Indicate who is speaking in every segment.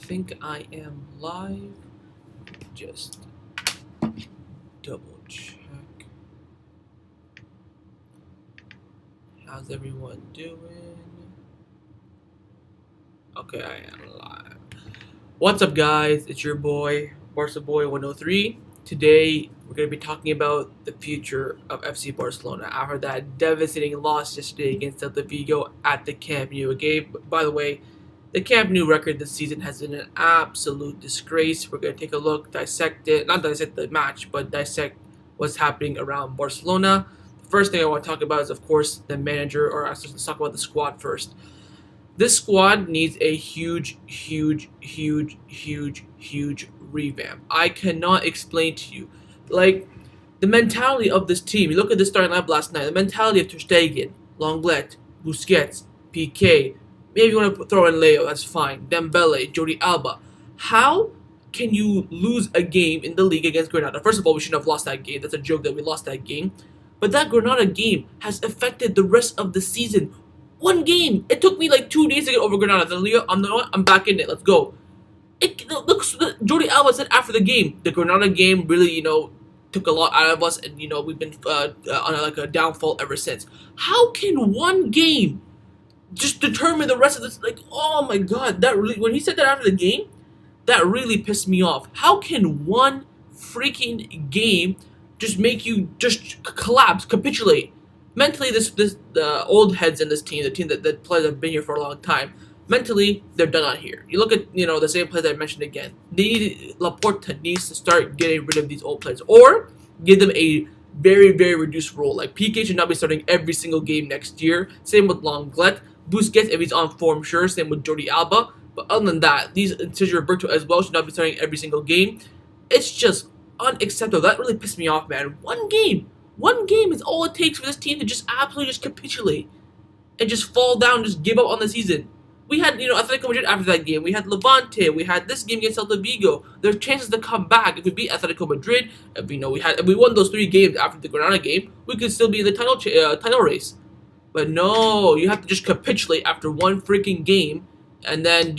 Speaker 1: think I am live. Just double check. How's everyone doing? Okay, I am live. What's up, guys? It's your boy, Barca Boy 103. Today, we're going to be talking about the future of FC Barcelona after that devastating loss yesterday against Celta Vigo at the Camp Nou. Again, by the way, the Camp Nou record this season has been an absolute disgrace. We're going to take a look, dissect it, not dissect the match, but dissect what's happening around Barcelona. The first thing I want to talk about is, of course, the manager, or actually, let's talk about the squad first. This squad needs a huge revamp. I cannot explain to you. Like, the mentality of this team, you look at the starting lineup last night, the mentality of Ter Stegen, Lenglet, Busquets, Pique, maybe you want to throw in Leo, that's fine, Dembele, Jordi Alba. How can you lose a game in the league against Granada? First of all, we shouldn't have lost that game. That's a joke that we lost that game. But that Granada game has affected the rest of the season. One game. It took me like 2 days to get over Granada. Then Leo, I'm back in it. Let's go. Jordi Alba said after the game, the Granada game really, took a lot out of us, and we've been on a downfall ever since. How can one game just determine the rest of this? Like, oh my god, that really, when he said that after the game, that really pissed me off. How can one freaking game just make you just collapse, capitulate? Mentally, the old heads in this team, the team that players have been here for a long time, mentally, they're done out here. You look at, the same players I mentioned again. Laporta needs to start getting rid of these old players, or give them a very, very reduced role. Like, Pique should not be starting every single game next year. Same with Lenglet. Busquets, if he's on form, sure. Same with Jordi Alba. But other than that, Sergio Roberto as well should not be starting every single game. It's just unacceptable. That really pissed me off, man. One game is all it takes for this team to just absolutely just capitulate and just fall down, just give up on the season. We had, Atletico Madrid after that game. We had Levante. We had this game against Celta Vigo. There's chances to come back. If we beat Atletico Madrid, if we won those 3 games after the Granada game, we could still be in the title race. But no, you have to just capitulate after one freaking game, and then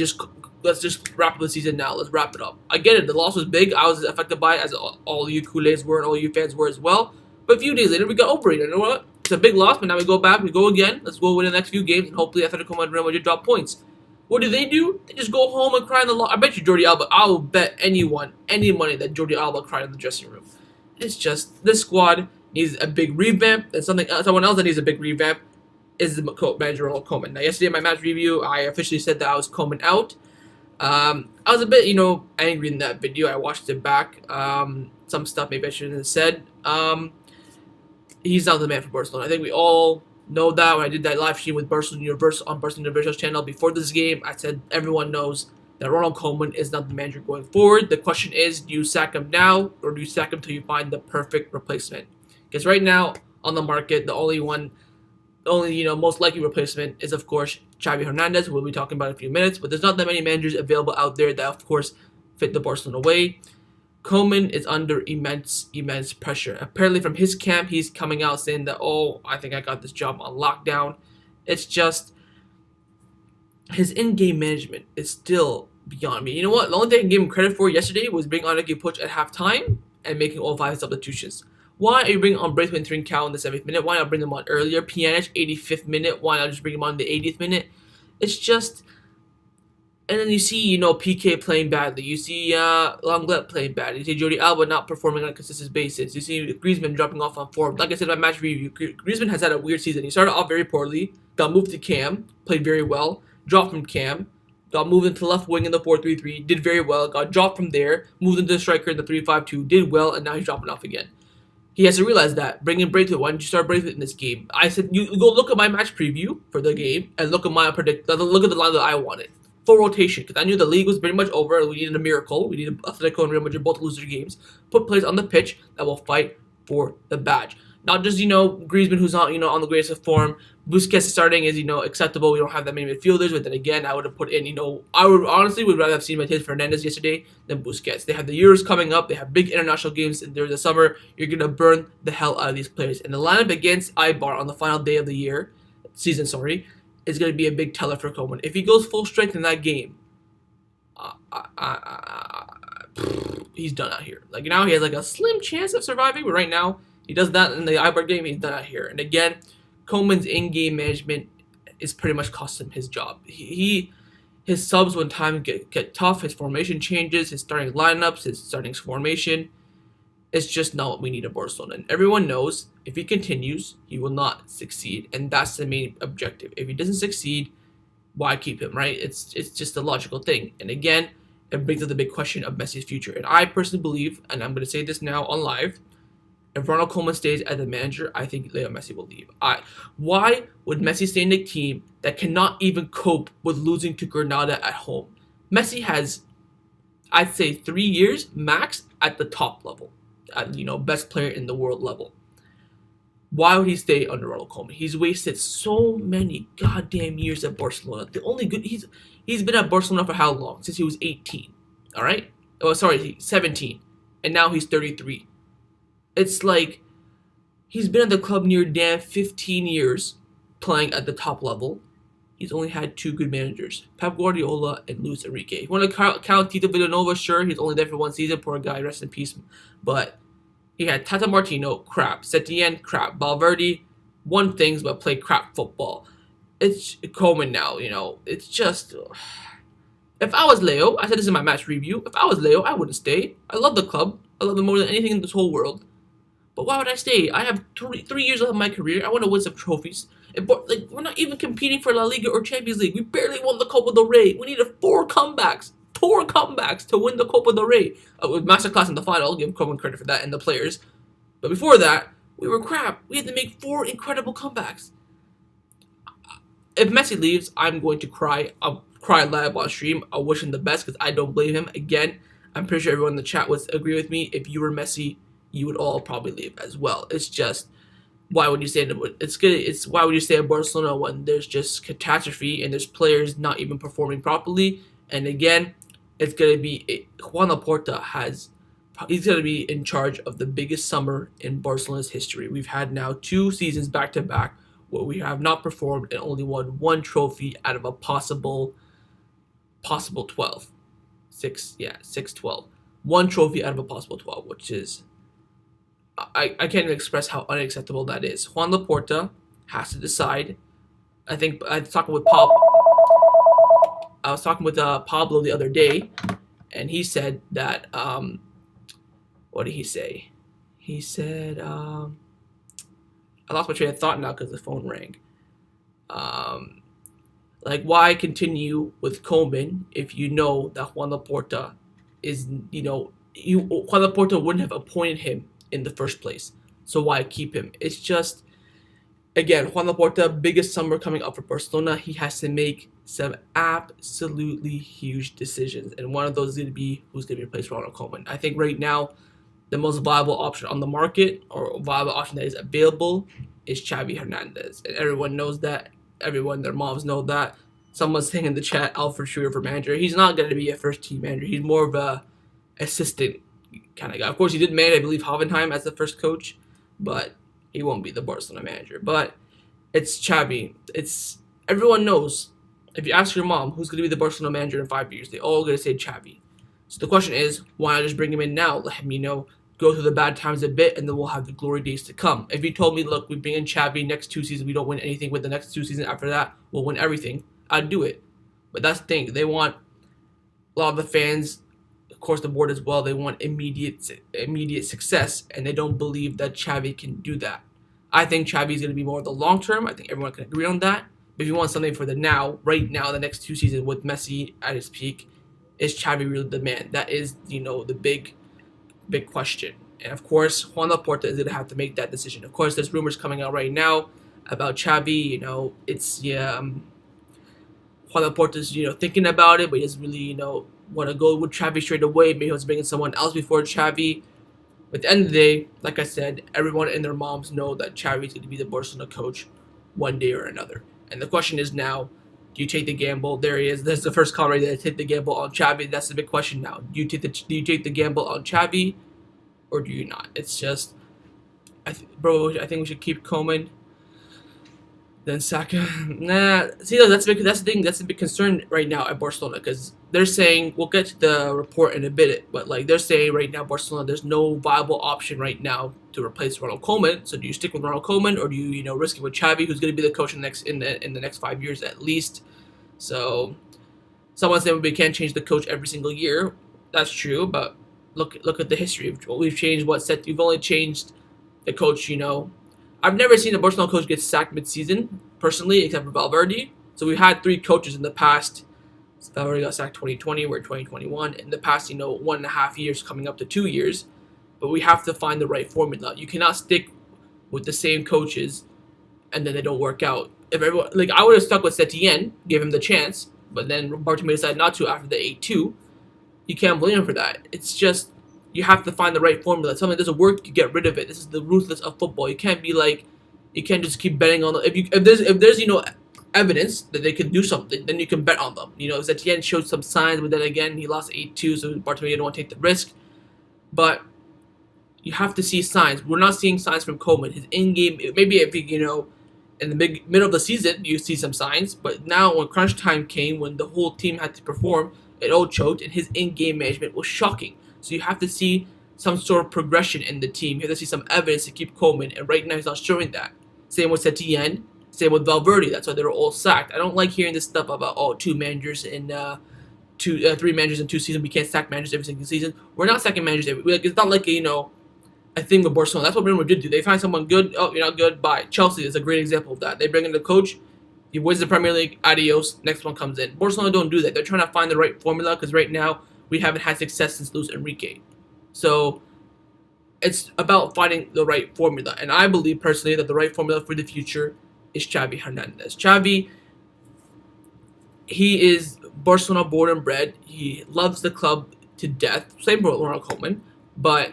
Speaker 1: let's just wrap up the season now. Let's wrap it up. I get it. The loss was big. I was affected by it, as all you culés were and all you fans were as well. But a few days later, we got over it. You know what? It's a big loss, but now we go back. We go again. Let's go win the next few games, and hopefully Atletico Madrid drop points. What do? They just go home and cry in the loss. I bet you Jordi Alba, I will bet anyone, any money, that Jordi Alba cried in the dressing room. It's just, this squad needs a big revamp, and someone else that needs a big revamp is the manager, Ronald Koeman. Now, yesterday in my match review, I officially said that I was Koeman out. I was a bit, angry in that video. I watched it back. Some stuff maybe I shouldn't have said. He's not the man for Barcelona. I think we all know that. When I did that live stream with Barcelona Universal on Barcelona Universal's channel before this game, I said everyone knows that Ronald Koeman is not the manager going forward. The question is, do you sack him now, or do you sack him till you find the perfect replacement? Because right now on the market, the only most likely replacement is, of course, Xavi Hernandez, who we'll be talking about in a few minutes. But there's not that many managers available out there that, of course, fit the Barcelona way. Koeman is under immense pressure. Apparently, from his camp, he's coming out saying that, I think I got this job on lockdown. It's just, his in-game management is still beyond me. You know what? The only thing I can give him credit for yesterday was bringing on a Puig at halftime and making all 5 substitutions. Why are you bringing on Griezmann and Trincao in the 7th minute? Why not bring them on earlier? Pjanic, 85th minute. Why not just bring him on in the 80th minute? It's just... And then you see, Pique playing badly. You see Lenglet playing badly. You see Jordi Alba not performing on a consistent basis. You see Griezmann dropping off on form. Like I said in my match review, Griezmann has had a weird season. He started off very poorly, got moved to Cam, played very well, dropped from Cam, got moved into left wing in the 4-3-3, did very well, got dropped from there, moved into the striker in the 3-5-2, did well, and now he's dropping off again. He has to realize that. Bring in Braithwaite. Why don't you start Braithwaite in this game? I said, you go look at my match preview for the game, and look at look at the line that I wanted. Full rotation, because I knew the league was pretty much over. We needed a miracle. We needed Atletico and Real Madrid both lose their games. Put players on the pitch that will fight for the badge. Not just, Griezmann, who's not, on the greatest of form. Busquets starting is, acceptable. We don't have that many midfielders, but then again, I would have put in, I would rather have seen Matheus Fernandes yesterday than Busquets. They have the Euros coming up. They have big international games during the summer. You're going to burn the hell out of these players. And the lineup against Eibar on the final day of the season, is going to be a big teller for Koeman. If he goes full strength in that game, He's done out here. Like now he has like a slim chance of surviving, but right now he does that in the Eibar game. He's done out here. And again, Koeman's in-game management is pretty much cost him his job. His subs when times get tough, his formation changes, his starting lineups, his starting formation. It's just not what we need at Barcelona. And everyone knows if he continues, he will not succeed. And that's the main objective. If he doesn't succeed, why keep him, right? It's just a logical thing. And again, it brings up the big question of Messi's future. And I personally believe, and I'm going to say this now on live, if Ronald Koeman stays as the manager, I think Lionel Messi will leave. Why would Messi stay in a team that cannot even cope with losing to Granada at home? Messi has, I'd say, 3 years max at the top level, at, best player in the world level. Why would he stay under Ronald Koeman? He's wasted so many goddamn years at Barcelona. The only good he's been at Barcelona for how long? Since he was 18. All right? Oh, sorry, 17, and now he's 33. It's like he's been at the club near damn 15 years playing at the top level. He's only had 2 good managers, Pep Guardiola and Luis Enrique. If you want to count Tito Villanova, sure, he's only there for 1 season. Poor guy, rest in peace. But he had Tata Martino, crap. Setien, crap. Valverde, won things but played crap football. It's Koeman now, It's just... If I was Leo, I said this in my match review, if I was Leo, I wouldn't stay. I love the club. I love them more than anything in this whole world. But why would I stay? I have 3 years left of my career. I want to win some trophies. We're not even competing for La Liga or Champions League. We barely won the Copa del Rey. We needed 4 comebacks. 4 comebacks to win the Copa del Rey. With masterclass in the final, I'll give Koeman credit for that and the players. But before that, we were crap. We had to make 4 incredible comebacks. If Messi leaves, I'm going to cry. I'll cry live on stream. I'll wish him the best because I don't blame him. Again, I'm pretty sure everyone in the chat would agree with me. If you were Messi, you would all probably leave as well. It's just, why would you stay why would you stay at Barcelona when there's just catastrophe and there's players not even performing properly? And again, it's gonna be Joan Laporta he's gonna be in charge of the biggest summer in Barcelona's history. We've had now 2 seasons back to back where we have not performed and only won 1 trophy out of a possible 12. 12. 1 trophy out of a possible 12, which is, I can't even express how unacceptable that is. Joan Laporta has to decide. I think I was talking with Pablo the other day, and he said that what did he say? He said I lost my train of thought now because the phone rang. Why continue with Koeman if you know that Joan Laporta is Juan Laporta wouldn't have appointed him in the first place. So why keep him? It's just, again, Joan Laporta, biggest summer coming up for Barcelona. He has to make some absolutely huge decisions. And one of those is going to be who's going to replace Ronald Koeman. I think right now, the most viable option on the market, or viable option that is available, is Xavi Hernandez. And everyone knows that. Everyone, their moms know that. Someone's saying in the chat, Alfred Schroeder for manager. He's not going to be a first-team manager. He's more of a assistant kind of guy. Of course, he did manage, I believe, Hoffenheim as the first coach, but he won't be the Barcelona manager. But it's Xavi. Everyone knows. If you ask your mom who's going to be the Barcelona manager in 5 years, they all going to say Xavi. So the question is, why not just bring him in now? Let him, go through the bad times a bit, and then we'll have the glory days to come. If you told me, look, we bring in Xavi next 2 seasons, we don't win anything with the next 2 seasons after that, we'll win everything, I'd do it. But that's the thing. They want, a lot of the fans, of course the board as well, they want immediate success, and they don't believe that Xavi can do that. I think Xavi is going to be more of the long term. I think everyone can agree on that. But if you want something for the now, right now, the next 2 seasons with Messi at his peak, is Xavi really the man? That is, the big question. And of course, Joan Laporta is going to have to make that decision. Of course, there's rumors coming out right now about Xavi. Juan Laporta's, thinking about it, but he doesn't really, want to go with Xavi straight away. Maybe he's bringing someone else before Xavi. But at the end of the day, like I said, everyone and their moms know that Xavi is going to be the Barcelona coach one day or another. And the question is now, do you take the gamble? There he is. That's the first call right there. Take the gamble on Xavi. That's the big question now. Do you take the gamble on Xavi, or do you not? It's just, I think we should keep Koeman. Then Saka, nah. See, that's the thing. That's the big concern right now at Barcelona because they're saying we'll get to the report in a bit, but like they're saying right now, Barcelona, there's no viable option right now to replace Ronald Koeman. So do you stick with Ronald Koeman or do you risk it with Xavi, who's going to be the coach in the next 5 years at least? So someone said we can't change the coach every single year. That's true, but look at the history. We've changed what set. We've only changed the coach. I've never seen a Barcelona coach get sacked mid-season, personally, except for Valverde. So we've had three coaches in the past. Valverde got sacked 2020, we're 2021. In the past, 1.5 years, coming up to 2 years. But we have to find the right formula. You cannot stick with the same coaches and then they don't work out. If everyone, like I would have stuck with Setien, give him the chance, but then Bartomeu decided not to after the 8-2. You can't blame him for that. It's just you have to find the right formula. Something that doesn't work, you get rid of it. This is the ruthless of football. You can't just keep betting on if there's evidence that they can do something, then you can bet on them. Setien showed some signs, but then again he lost 8-2, so Bartomeu didn't want to take the risk. But you have to see signs. We're not seeing signs from Koeman. His in-game, maybe if in the middle of the season you see some signs, but now when crunch time came, when the whole team had to perform, it all choked, and his in-game management was shocking. So you have to see some sort of progression in the team. You have to see some evidence to keep Koeman, and right now he's not showing that. Same with Setien, same with Valverde. That's why they're all sacked. I don't like hearing this stuff about three managers in 2 seasons. We can't sack managers every single season. We're not sacking managers it's not like a thing with Barcelona. That's what Real Madrid do. They find someone good. Oh, you're not good. Bye. Chelsea is a great example of that. They bring in the coach. He wins the Premier League. Adios. Next one comes in. Barcelona don't do that. They're trying to find the right formula because right now we haven't had success since Luis Enrique. So it's about finding the right formula. And I believe personally that the right formula for the future is Xavi Hernandez. Xavi, he is Barcelona born and bred. He loves the club to death. Same with Ronald Koeman. But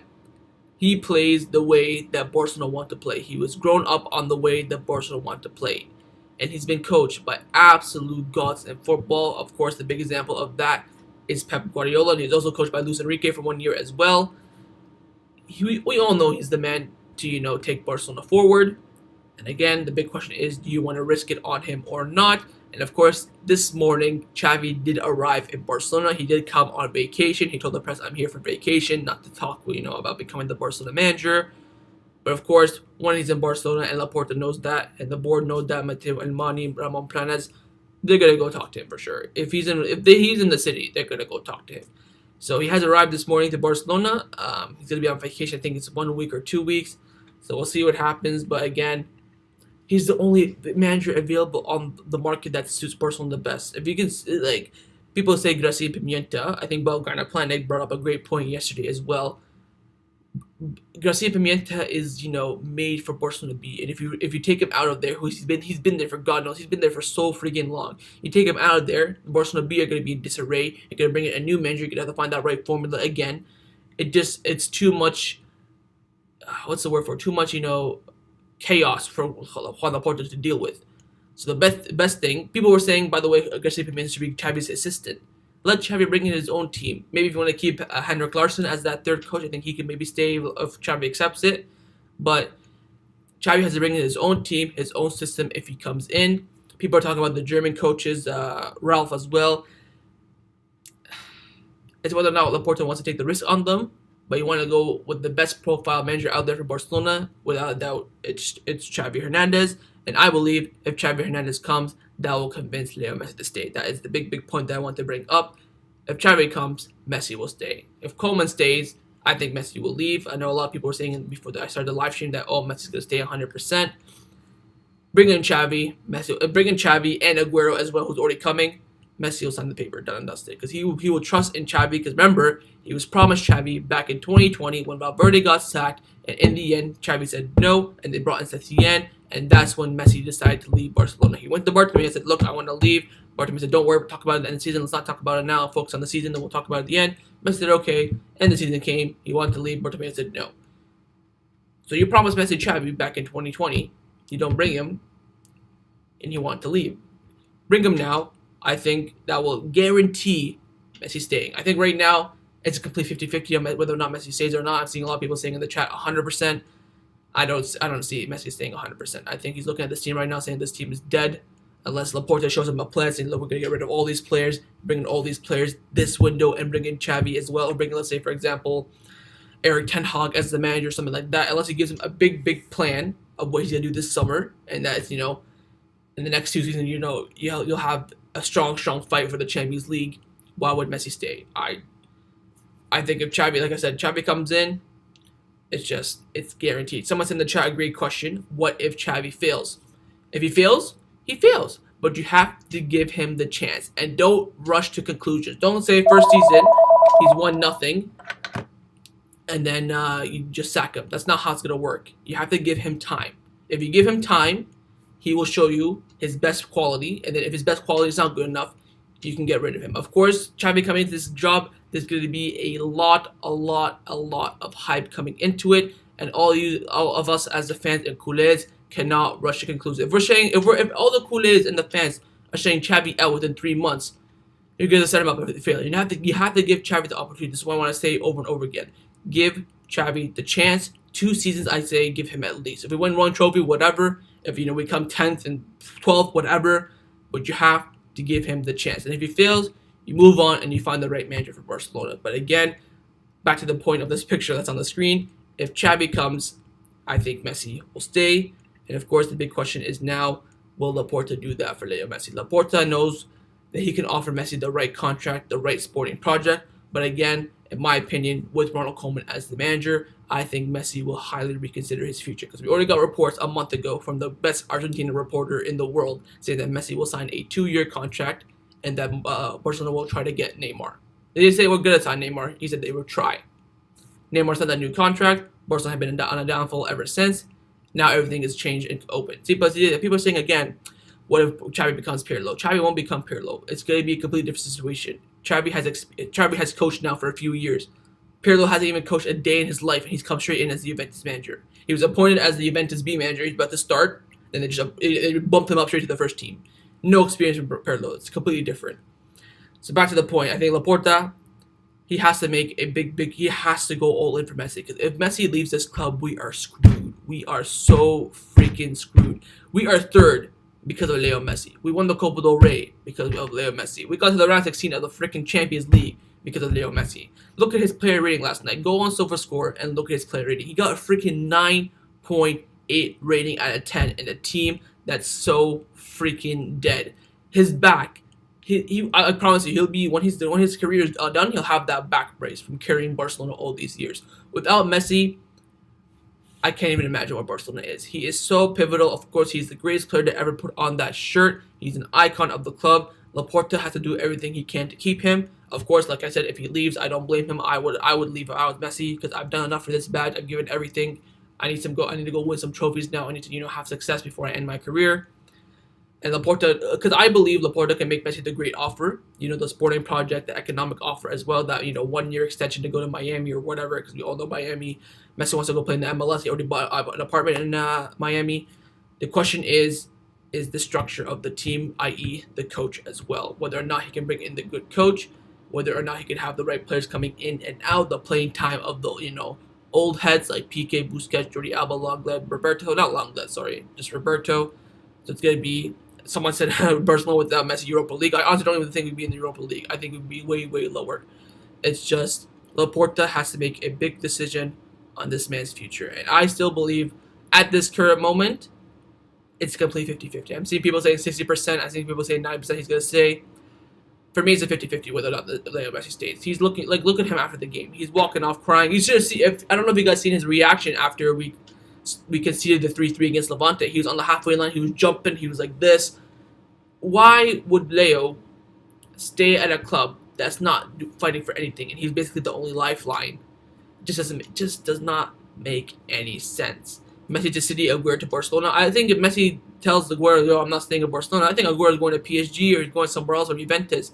Speaker 1: he plays the way that Barcelona want to play. He was grown up on the way that Barcelona want to play. And he's been coached by absolute gods in football. Of course, the big example of that is Pep Guardiola. And he's also coached by Luis Enrique for 1 year as well. We all know he's the man to, take Barcelona forward. And again, the big question is, do you want to risk it on him or not? And of course, this morning, Xavi did arrive in Barcelona. He did come on vacation. He told the press, I'm here for vacation, not to talk, about becoming the Barcelona manager. But of course, when he's in Barcelona, and Laporta knows that, and the board knows that, Mateo Elmani, Ramon Planes, they're going to go talk to him for sure. If he's in the city, they're going to go talk to him. So he has arrived this morning to Barcelona. He's going to be on vacation. I think it's 1 week or 2 weeks. So we'll see what happens. But again, he's the only manager available on the market that suits Barcelona the best. If you can, people say Garcia Pimienta. I think Belgrana Planet brought up a great point yesterday as well. Garcia Pimienta is, made for Barcelona to be. And if you take him out of there, he's been there for God knows, he's been there for so freaking long. You take him out of there, Barcelona B are going to be in disarray. You're going to bring in a new manager. You're going to have to find that right formula again. It's too much. What's the word for it? Too much, chaos for Joan Laporta to deal with. So the best thing, people were saying, by the way, Garcia Pimienta should be Xavi's assistant. Let Xavi bring in his own team. Maybe if you want to keep Henrik Larsson as that third coach, I think he can maybe stay if Xavi accepts it. But Xavi has to bring in his own team, his own system if he comes in. People are talking about the German coaches, Ralph as well. It's whether or not Laporta wants to take the risk on them. But you want to go with the best profile manager out there for Barcelona. Without a doubt, it's Xavi Hernandez. And I believe if Xavi Hernandez comes, that will convince Leo Messi to stay. That is the big point that I want to bring up. If Xavi comes, Messi will stay. If Koeman stays, I think Messi will leave. I know a lot of people were saying before I started the live stream that, Messi's going to stay 100%. Bring in Xavi and Aguero as well, who's already coming. Messi will sign the paper, done and dusted. Because he will trust in Xavi. Because remember, he was promised Xavi back in 2020 when Valverde got sacked. And in the end, Xavi said no. And they brought in Setien. And that's when Messi decided to leave Barcelona. He went to Bartomeu and said, look, I want to leave. Bartomeu said, don't worry, we'll talk about it at the end of the season. Let's not talk about it now. Focus on the season, then we'll talk about it at the end. Messi said, okay. And the season came. He wanted to leave. Bartomeu said no. So you promised Messi Xavi back in 2020. You don't bring him. And you want to leave. Bring him now. I think that will guarantee Messi staying. I think right now, it's a complete 50-50 on whether or not Messi stays or not. I'm seeing a lot of people saying in the chat 100%. I don't see Messi staying 100%. I think he's looking at this team right now, saying this team is dead. Unless Laporta shows him a plan, saying, look, we're gonna get rid of all these players, bring in all these players this window, and bring in Xavi as well, or bring in, let's say, for example, Eric Ten Hag as the manager, or something like that. Unless he gives him a big plan of what he's gonna do this summer, and that's in the next 2 seasons, you'll have a strong fight for the Champions League. Why would Messi stay? I think if Xavi, like I said, Xavi comes in, it's guaranteed. Someone said in the chat a great question. What if Xavi fails? If he fails, he fails. But you have to give him the chance. And don't rush to conclusions. Don't say first season, he's won nothing, and then you just sack him. That's not how it's going to work. You have to give him time. If you give him time, he will show you his best quality. And then if his best quality is not good enough, you can get rid of him. Of course, Xavi coming into this job, there's going to be a lot of hype coming into it, and all of us as the fans and culés cannot rush to conclusions. If all the culés and the fans are saying Xavi out within 3 months, you're going to set him up for failure. You have to give Xavi the opportunity. This is what I want to say over and over again. Give Xavi the chance. 2 seasons, I say, give him at least. If we win one trophy, whatever. If we come 10th and 12th, whatever. But you have to give him the chance. And if he fails, you move on and you find the right manager for Barcelona. But again, back to the point of this picture that's on the screen. If Xavi comes, I think Messi will stay. And of course, the big question is now, will Laporta do that for Leo Messi? Laporta knows that he can offer Messi the right contract, the right sporting project. But again, in my opinion, with Ronald Koeman as the manager, I think Messi will highly reconsider his future. Because we already got reports a month ago from the best Argentine reporter in the world saying that Messi will sign a 2-year contract and that Barcelona will try to get Neymar. They didn't say we're going to sign Neymar. He said they will try. Neymar signed that new contract. Barcelona have been on a downfall ever since. Now everything is changed and open. See, but people are saying again, what if Xavi becomes Pirlo? Xavi won't become Pirlo. It's going to be a completely different situation. Xavi has coached now for a few years. Pirlo hasn't even coached a day in his life, and he's come straight in as the Juventus manager. He was appointed as the Juventus B manager. He's about to start, then they bumped him up straight to the first team. No experience with Pirlo. It's completely different. So back to the point. I think Laporta, he has to make a he has to go all in for Messi. Because if Messi leaves this club, we are screwed. We are so freaking screwed. We are third because of Leo Messi. We won the Copa del Rey because of Leo Messi. We got to the round 16 of the freaking Champions League because of Leo Messi. Look at his player rating last night. Go on SofaScore and look at his player rating. He got a freaking 9.8 rating out of 10 in a team that's so freaking dead. His back, I promise you, he'll be when his career is done, he'll have that back brace from carrying Barcelona all these years. Without Messi, I can't even imagine what Barcelona is. He is so pivotal. Of course, he's the greatest player to ever put on that shirt. He's an icon of the club. Laporta has to do everything he can to keep him. Of course, like I said, if he leaves, I don't blame him. I would leave if I was Messi because I've done enough for this badge. I've given everything. I need to go win some trophies now. I need to have success before I end my career. And Laporta, because I believe Laporta can make Messi the great offer, the sporting project, the economic offer as well, that 1-year extension to go to Miami or whatever, because we all know Miami. Messi wants to go play in the MLS. He already bought an apartment in Miami. The question is the structure of the team, i.e. the coach as well, whether or not he can bring in the good coach, whether or not he can have the right players coming in and out, the playing time of the old heads like Pique, Busquets, Jordi Alba, Roberto. So it's gonna be. Someone said Barcelona without Messi Europa League. I honestly don't even think we'd be in the Europa League. I think we'd be way lower. It's just Laporta has to make a big decision on this man's future. And I still believe at this current moment, it's completely 50-50. I'm seeing people saying 60%. I'm seeing people saying 9% he's going to stay. For me, it's a 50-50 whether or not Lionel Messi stays. He's looking look at him after the game. He's walking off crying. You should see. I don't know if you guys seen his reaction after we conceded the 3-3 against Levante. He was on the halfway line. He was jumping. He was like this. Why would Leo stay at a club that's not fighting for anything, and he's basically the only lifeline? It just does not make any sense. Messi to City, Aguero to Barcelona. I think if Messi tells Aguero, "Yo, I'm not staying at Barcelona," I think Aguero is going to PSG or he's going somewhere else or Juventus.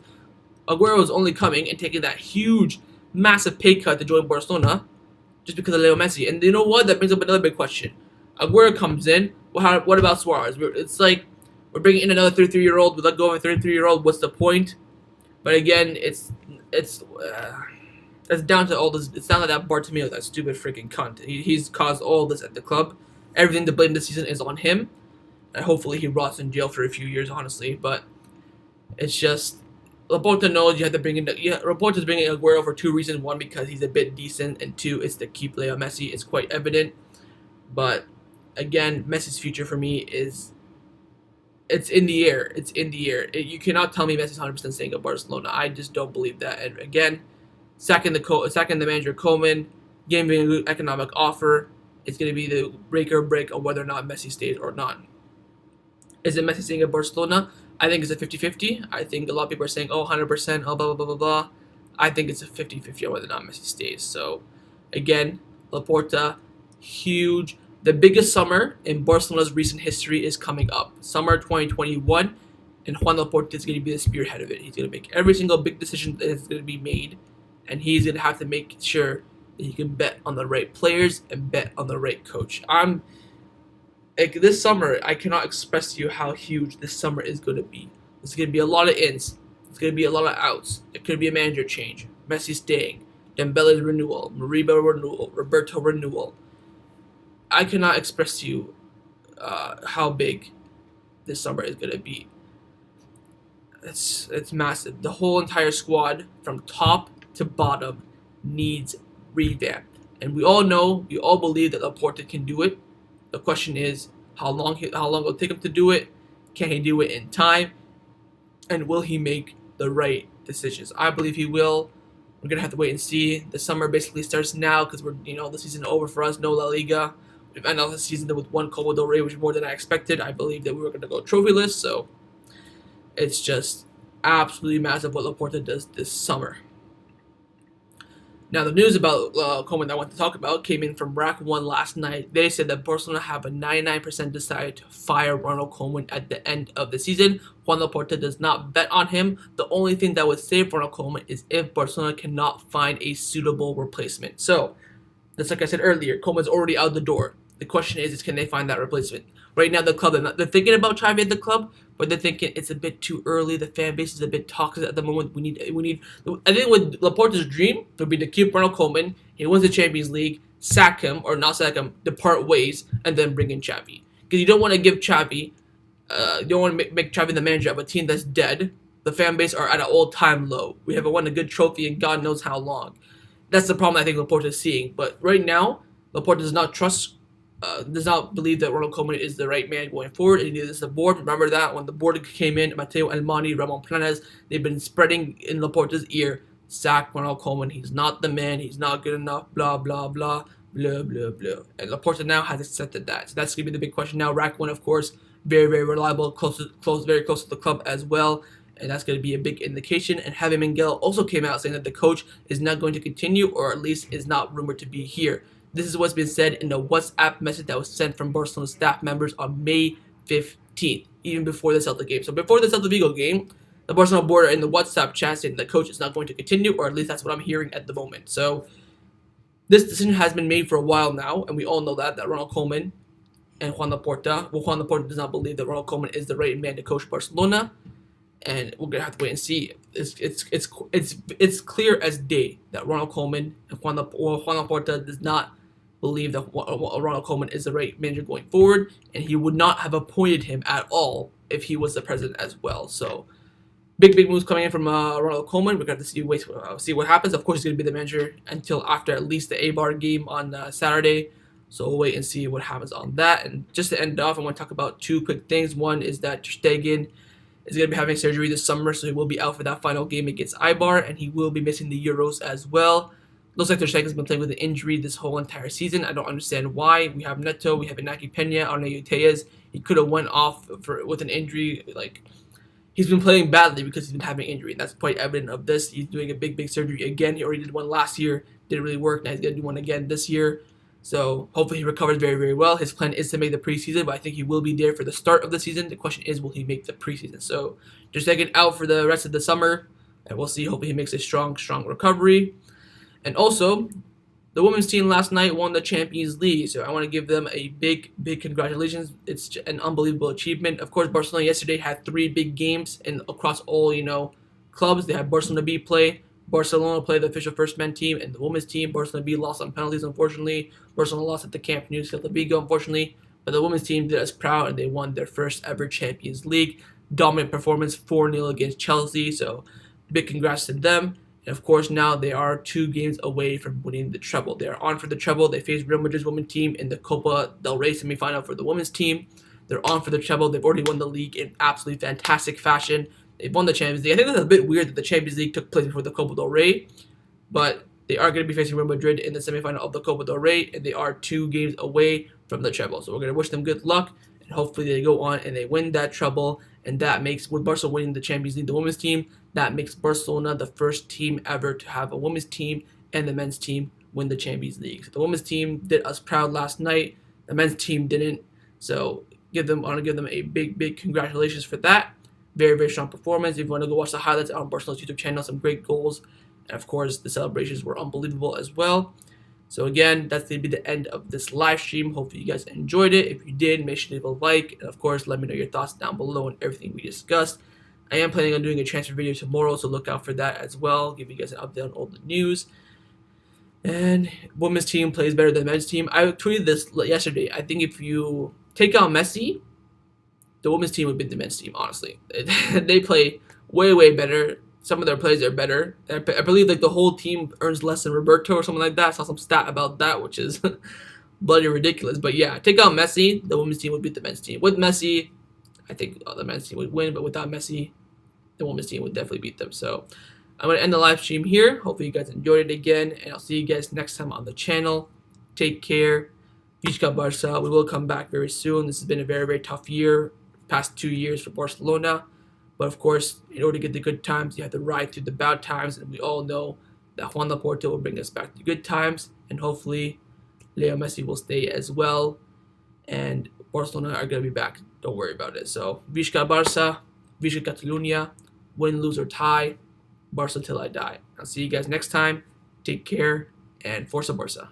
Speaker 1: Aguero is only coming and taking that huge, massive pay cut to join Barcelona just because of Leo Messi. And you know what? That brings up another big question. Aguero comes in. Well, what about Suarez? It's like we're bringing in another 33-year-old. We let go of a 33-year-old. What's the point? But again, it's down to all this. It's down to that Bartomeu, that stupid freaking cunt. He's caused all this at the club. everything to blame this season is on him, and hopefully he rots in jail for a few years, honestly. But it's just Laporta knows you have to bring in. Laporta's bringing Aguero for two reasons: one, because he's a bit decent, and two, it's to keep Leo Messi. It's quite evident. But again, Messi's future for me is it's in the air. It's in the air. You cannot tell me Messi's 100% staying at Barcelona. I just don't believe that. And again, sacking the manager Koeman, giving a good economic offer. It's going to be the break or break on whether or not Messi stays or not. Is it Messi staying at Barcelona? I think it's a 50-50. I think a lot of people are saying, 100%, blah, blah, blah, blah, blah. I think it's a 50-50 on whether or not Messi stays. So, again, Laporta, huge. The biggest summer in Barcelona's recent history is coming up. Summer 2021, and Joan Laporta is going to be the spearhead of it. He's going to make every single big decision that is going to be made, and he's going to have to make sure that he can bet on the right players and bet on the right coach. This summer, I cannot express to you how huge this summer is going to be. There's going to be a lot of ins. There's going to be a lot of outs. There could be a manager change. Messi staying. Dembele's renewal. Mariba renewal. Roberto renewal. I cannot express to you how big this summer is going to be. It's massive. The whole entire squad, from top to bottom, needs revamp. And we all know, we all believe that Laporta can do it. The question is how long it'll take him to do it. Can he do it in time? And will he make the right decisions? I believe he will. We're gonna have to wait and see. The summer basically starts now because the season over for us. No La Liga. We've ended the season with one Copa del Rey, which is more than I expected. I believe that we were gonna go trophyless. So it's just absolutely massive what Laporta does this summer. Now, the news about Koeman that I want to talk about came in from Rack 1 last night. They said that Barcelona have a 99% decided to fire Ronald Koeman at the end of the season. Joan Laporta does not bet on him. The only thing that would save Ronald Koeman is if Barcelona cannot find a suitable replacement. So, just like I said earlier, Koeman's already out the door. The question is can they find that replacement? Right now, the club, they're thinking about Xavi at the club, but they're thinking it's a bit too early. The fan base is a bit toxic at the moment. We need. I think with Laporta's dream would be to keep Ronald Koeman. He wins the Champions League, sack him or not sack him, depart ways, and then bring in Xavi. Because you don't want to give Xavi, you don't want to make Xavi the manager of a team that's dead. The fan base are at an all-time low. We haven't won a good trophy in God knows how long. That's the problem I think Laporta is seeing. But right now, Laporta does not believe that Ronald Koeman is the right man going forward, and neither does the board. Remember that when the board came in, Mateo Almani, Ramon Planes, they've been spreading in Laporta's ear, sack Ronald Koeman, he's not the man, he's not good enough, blah, blah, blah, blah, blah, blah. And Laporta now has accepted that. So that's going to be the big question now. Rack 1, of course, very, very reliable, very close to the club as well. And that's going to be a big indication. And Javi Miguel also came out saying that the coach is not going to continue, or at least is not rumored to be here. This is what's been said in the WhatsApp message that was sent from Barcelona staff members on May 15th, even before the Celta game. So before the Celta Vigo game, the Barcelona board are in the WhatsApp chat saying the coach is not going to continue, or at least that's what I'm hearing at the moment. So this decision has been made for a while now, and we all know that Ronald Koeman and Joan Laporta. Well, Joan Laporta does not believe that Ronald Koeman is the right man to coach Barcelona, and we're gonna have to wait and see. It's clear as day that Ronald Koeman and Joan Laporta does not believe that Ronald Koeman is the right manager going forward, and he would not have appointed him at all if he was the president as well. So, big moves coming in from Ronald Koeman. We're going to see what happens. Of course, he's going to be the manager until after at least the Eibar game on Saturday. So we'll wait and see what happens on that. And just to end off, I want to talk about two quick things. One is that Ter Stegen is going to be having surgery this summer, so he will be out for that final game against Eibar, and he will be missing the Euros as well. Looks like Ter Stegen's been playing with an injury this whole entire season. I don't understand why. We have Neto, we have Inaki Peña, Arne Uteas. He could have went off with an injury. Like, he's been playing badly because he's been having injury. That's quite evident of this. He's doing a big surgery again. He already did one last year. Didn't really work. Now he's going to do one again this year. So hopefully he recovers very, very well. His plan is to make the preseason, but I think he will be there for the start of the season. The question is, will he make the preseason? So Ter Stegen out for the rest of the summer, and we'll see. Hopefully he makes a strong recovery. And also, the women's team last night won the Champions League, so I want to give them a big congratulations. It's an unbelievable achievement. Of course, Barcelona yesterday had 3 big games across all clubs. They had Barcelona B play, Barcelona played the official first men team and the women's team. Barcelona B lost on penalties, unfortunately. Barcelona lost at the Camp Nou, Celta Vigo, unfortunately. But the women's team did us proud and they won their first ever Champions League. Dominant performance, 4-0 against Chelsea. So big congrats to them. And of course, now they are 2 games away from winning the treble. They are on for the treble. They face Real Madrid's women's team in the Copa del Rey semifinal for the women's team. They're on for the treble. They've already won the league in absolutely fantastic fashion. They've won the Champions League. I think that's a bit weird that the Champions League took place before the Copa del Rey, but they are going to be facing Real Madrid in the semifinal of the Copa del Rey, and they are 2 games away from the treble. So we're going to wish them good luck, and hopefully they go on and they win that treble, and that makes, with Barcelona winning the Champions League, the women's team, that makes Barcelona the first team ever to have a women's team and the men's team win the Champions League. So the women's team did us proud last night. The men's team didn't, so I want to give them a big congratulations for that. Very strong performance. If you want to go watch the highlights on Barcelona's YouTube channel, some great goals. And of course, the celebrations were unbelievable as well. So again, that's going to be the end of this live stream. Hopefully you guys enjoyed it. If you did, make sure to leave a like. And of course, let me know your thoughts down below on everything we discussed. I am planning on doing a transfer video tomorrow, so look out for that as well. Give you guys an update on all the news. And women's team plays better than men's team. I tweeted this yesterday. I think if you take out Messi, the women's team would beat the men's team, honestly. They play way better. Some of their plays are better. I believe like the whole team earns less than Roberto or something like that. I saw some stat about that, which is bloody ridiculous. But yeah, take out Messi, the women's team would beat the men's team. With Messi, I think the men's team would win, but without Messi, the women's team would definitely beat them. So I'm going to end the live stream here. Hopefully you guys enjoyed it again, and I'll see you guys next time on the channel. Take care. Visca Barca. We will come back very soon. This has been a very tough year. Past 2 years for Barcelona, but of course, in order to get the good times, you have to ride through the bad times, and we all know that Joan Laporta will bring us back to good times, and hopefully, Lionel Messi will stay as well, and Barcelona are going to be back. Don't worry about it. So, Visca Barca, Visca Catalunya, win, lose, or tie, Barca till I die. I'll see you guys next time. Take care, and Forza Barca.